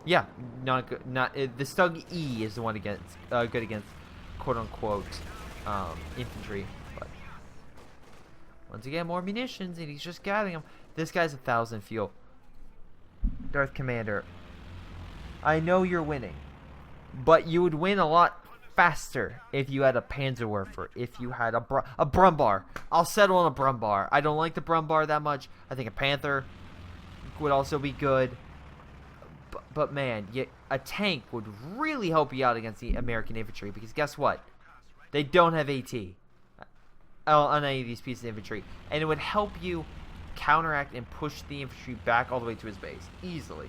Yeah, not good. The Stug E is the one against good against quote unquote infantry. But once again, more munitions, and he's just gathering them. This guy's 1,000 fuel. Darth Commander, I know you're winning, but you would win a lot faster if you had a Panzerwerfer, if you had a Brumbar. I'll settle on a Brumbar. I don't like the Brumbar that much. I think a Panther would also be good. But man, a tank would really help you out against the American infantry, because guess what? They don't have AT on any of these pieces of infantry, and it would help you counteract and push the infantry back all the way to his base easily.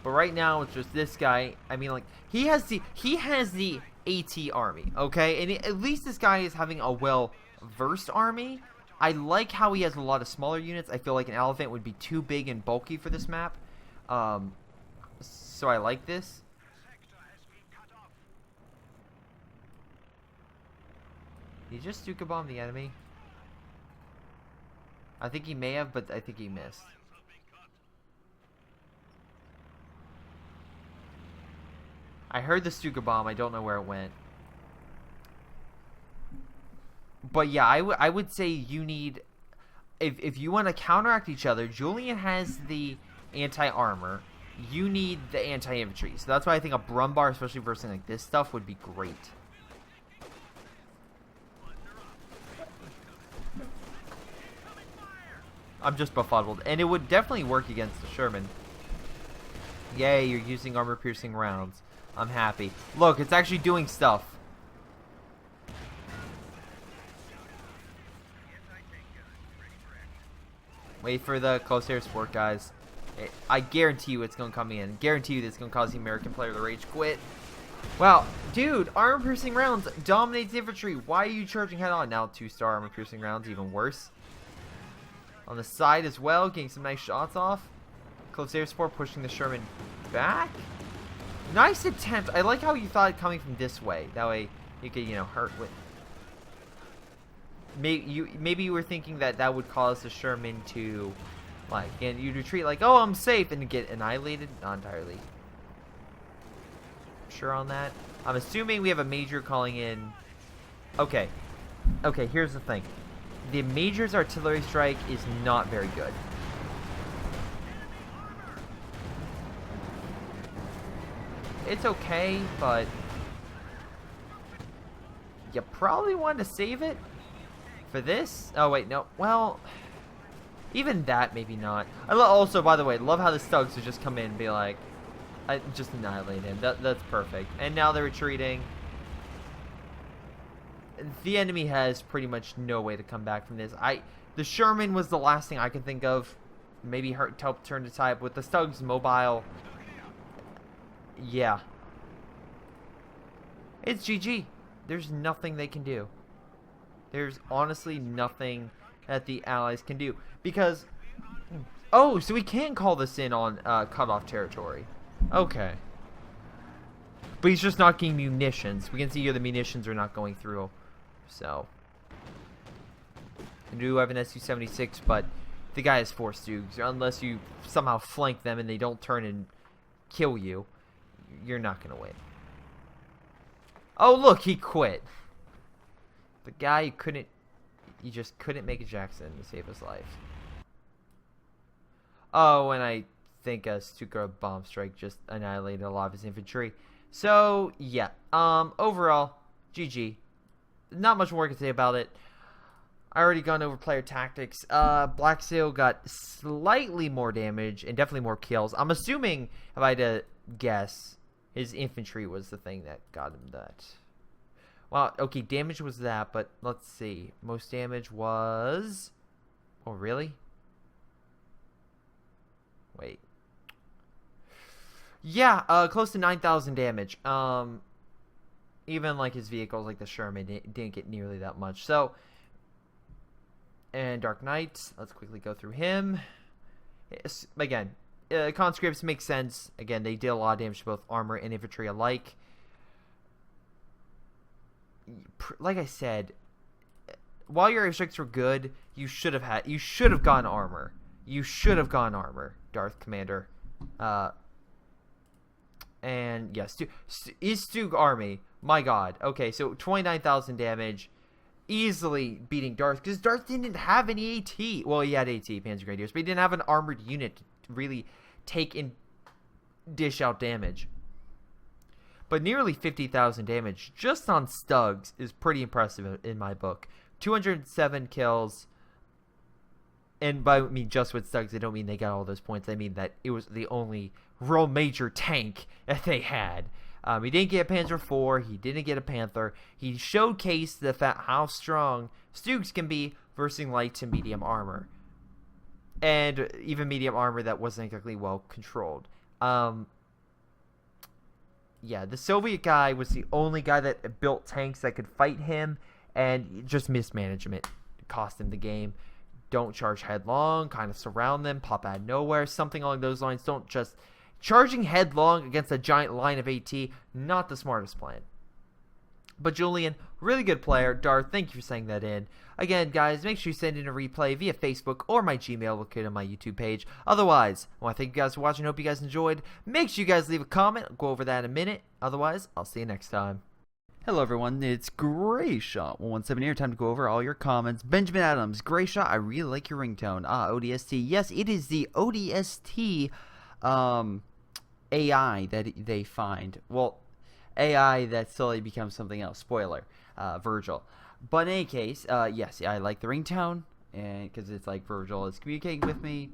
But right now it's just this guy. I mean, like, he has the AT army, okay? And at least this guy is having a well-versed army. I like how he has a lot of smaller units. I feel like an elephant would be too big and bulky for this map. So I like this. Did he just Stuka bomb the enemy? I think he may have, but I think he missed. I heard the Stuka bomb. I don't know where it went. But yeah, I would say you need, if you want to counteract each other, Julian has the anti-armor. You need the anti-infantry. So that's why I think a Brumbar, especially versus something like this stuff, would be great. I'm just befuddled. And it would definitely work against the Sherman. Yay, you're using armor-piercing rounds. I'm happy. Look, it's actually doing stuff. Wait for the close air support, guys. I guarantee you it's going to come in. Guarantee you it's going to cause the American player to rage quit. Wow. Dude, armor-piercing rounds dominates infantry. Why are you charging head-on? Now 2-star armor-piercing rounds, even worse. On the side as well, getting some nice shots off. Close air support pushing the Sherman back. Nice attempt. I like how you thought it coming from this way. That way you could, you know, hurt with... Maybe you were thinking that would cause the Sherman to, like, and you'd retreat like, oh, I'm safe, and get annihilated. Not entirely sure on that. I'm assuming we have a major calling in. Okay, here's the thing. The major's artillery strike is not very good. It's okay, but you probably want to save it for this. Oh wait, no. Well, even that maybe not. Also, by the way, love how the Stugs would just come in and be like, I just annihilate him. That's perfect. And now they're retreating. The enemy has pretty much no way to come back from this. The Sherman was the last thing I could think of. Maybe help turn the tide. With the Stugs mobile, yeah, it's GG. There's nothing they can do. There's honestly nothing that the Allies can do. Because, oh, so we can call this in on cut-off territory. Okay. But he's just not getting munitions. We can see here the munitions are not going through. So, I do have an Su-76, but the guy has 4 Stugs. Unless you somehow flank them and they don't turn and kill you, you're not going to win. Oh, look, he quit. The guy he just couldn't make a Jackson to save his life. Oh, and I think a Stuka bomb strike just annihilated a lot of his infantry. So, yeah. Overall, GG. Not much more to say about it. I already gone over player tactics. Black Seal got slightly more damage and definitely more kills. I'm assuming, if I had to guess, his infantry was the thing that got him that. Well, okay, damage was that, but let's see. Most damage was... Oh, really? Wait. Yeah, close to 9,000 damage. Even like his vehicles, like the Sherman, didn't get nearly that much. So, and Dark Knight, let's quickly go through him. Again, conscripts make sense. Again, they did a lot of damage to both armor and infantry alike. Like I said, while your airstrikes were good, you should have gone armor. You should have gone armor, Darth Commander. And yes, is Stug army. My God. Okay, so 29,000 damage, easily beating Darth, because Darth didn't have any AT. Well, he had AT, Panzer Grenadiers, but he didn't have an armored unit to really take and dish out damage. But nearly 50,000 damage just on Stugs is pretty impressive in my book. 207 kills. And by I mean just with Stugs, I don't mean they got all those points. I mean that it was the only real major tank that they had. He didn't get a Panzer IV. He didn't get a Panther. He showcased the fact how strong Stugs can be versus light to medium armor. And even medium armor that wasn't exactly well controlled. Yeah, the Soviet guy was the only guy that built tanks that could fight him, and just mismanagement cost him the game. Don't charge headlong, kind of surround them, pop out of nowhere, something along those lines. Don't just... Charging headlong against a giant line of AT, not the smartest plan. But Julian, really good player. Darth, thank you for sending that in. Again, guys, make sure you send in a replay via Facebook or my Gmail located on my YouTube page. Otherwise, I want to thank you guys for watching. Hope you guys enjoyed. Make sure you guys leave a comment. I'll go over that in a minute. Otherwise, I'll see you next time. Hello everyone, it's Greyshot117 here. Time to go over all your comments. Benjamin Adams, Greyshot, I really like your ringtone. ODST. Yes, it is the ODST AI that they find. Well, AI that slowly becomes something else. Spoiler, Virgil. But in any case, yes, I like the ringtone, and because it's like Virgil is communicating with me,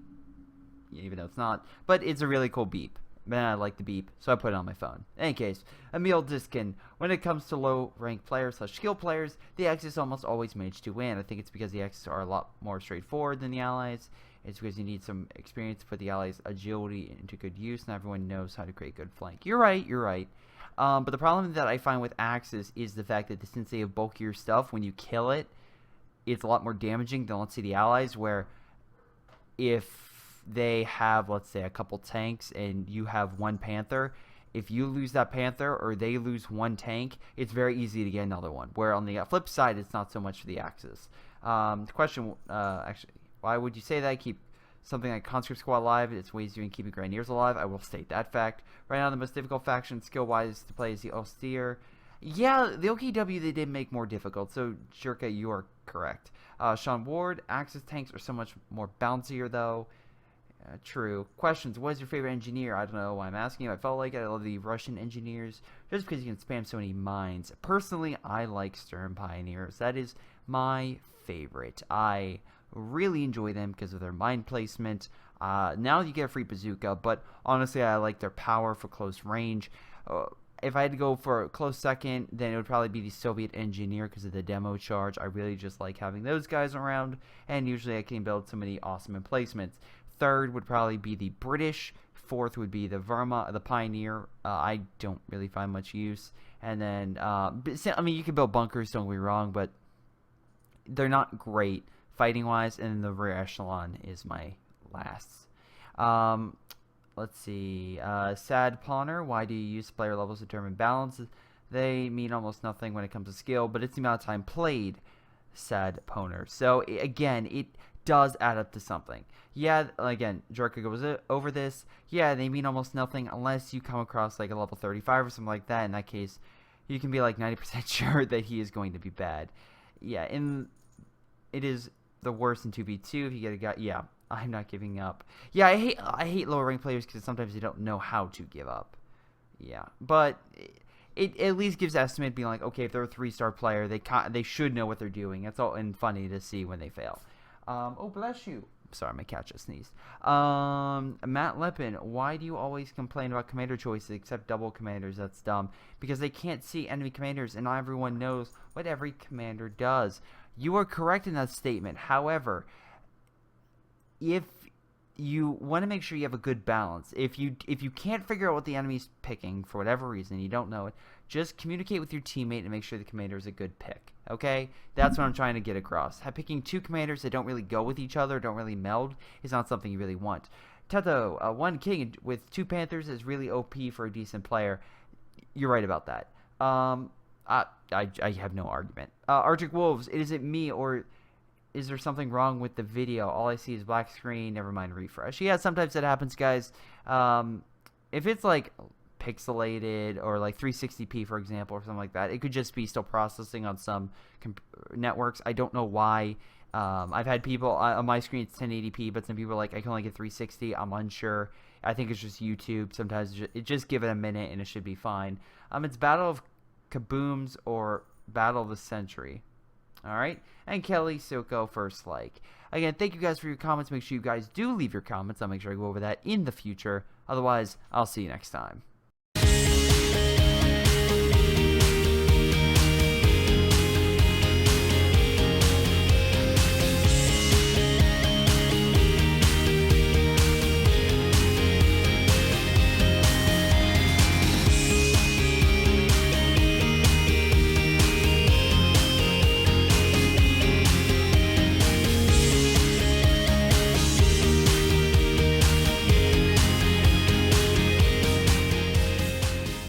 even though it's not. But it's a really cool beep. Man, I like the beep, so I put it on my phone. In any case, Emil Diskin. When it comes to low-ranked players / skill players, the Axis almost always manage to win. I think it's because the Axis are a lot more straightforward than the Allies. It's because you need some experience to put the Allies' agility into good use, and everyone knows how to create good flank. You're right, you're right. But the problem that I find with Axis is the fact that since they have bulkier stuff, when you kill it, it's a lot more damaging than, let's say, the Allies, where if they have, let's say, a couple tanks and you have one Panther, if you lose that Panther or they lose one tank, it's very easy to get another one. Where on the flip side, it's not so much for the Axis. The question, actually, why would you say that? Keep something like Conscript Squad alive. It's way easier than keeping Grenadiers alive. I will state that fact. Right now, the most difficult faction skill-wise to play is the Austere. Yeah, the OKW they did make more difficult, so Jerka, you are correct. Sean Ward, Axis tanks are so much more bouncier, though. True. Questions. What is your favorite engineer? I don't know why I'm asking you. I felt like I love the Russian engineers just because you can spam so many mines. Personally, I like Stern Pioneers. That is my favorite. I really enjoy them because of their mine placement. Now you get a free bazooka, but honestly, I like their power for close range. If I had to go for a close second, then it would probably be the Soviet engineer because of the demo charge. I really just like having those guys around, and usually I can build so many awesome emplacements. Third would probably be the British. Fourth would be the the Pioneer. I don't really find much use. And then, I mean, you can build bunkers, don't get me wrong, but they're not great fighting-wise. And the rear echelon is my last. Let's see. Sad Pawner. Why do you use player levels to determine balance? They mean almost nothing when it comes to skill, but it's the amount of time played. Sad Pawner. So, again, it does add up to something. Yeah, again, Jerka goes over this. Yeah, they mean almost nothing unless you come across like a level 35 or something like that. In that case, you can be like 90% sure that he is going to be bad. Yeah, and it is the worst in 2v2 if you get a guy. Yeah, I'm not giving up. Yeah, I hate lower ranked players because sometimes they don't know how to give up. Yeah, but it at least gives estimate being like, okay, if they're a 3-star player, they should know what they're doing. It's all and funny to see when they fail. Oh, bless you. Sorry, my cat just sneezed. Matt Lepin, why do you always complain about commander choices except double commanders? That's dumb. Because they can't see enemy commanders, and not everyone knows what every commander does. You are correct in that statement. However, if you want to make sure you have a good balance, if you can't figure out what the enemy's picking for whatever reason, you don't know it, just communicate with your teammate and make sure the commander is a good pick. Okay, that's what I'm trying to get across. Picking 2 commanders that don't really go with each other, don't really meld, is not something you really want. Teto, 1 king with 2 panthers is really OP for a decent player. You're right about that. I have no argument. Arctic Wolves, is it me or is there something wrong with the video? All I see is black screen. Never mind, refresh. Yeah, sometimes that happens, guys. If it's like pixelated or like 360p, for example, or something like that, it could just be still processing on some networks. I don't know why. I've had people on my screen it's 1080p, but some people are like, I can only get 360. I'm unsure. I think it's just YouTube. Sometimes just give it a minute and it should be fine. It's Battle of Kabooms or Battle of the Century. All right, and Kelly Soko first like. Again, thank you guys for your comments. Make sure you guys do leave your comments. I'll make sure I go over that in the future. Otherwise, I'll see you next time.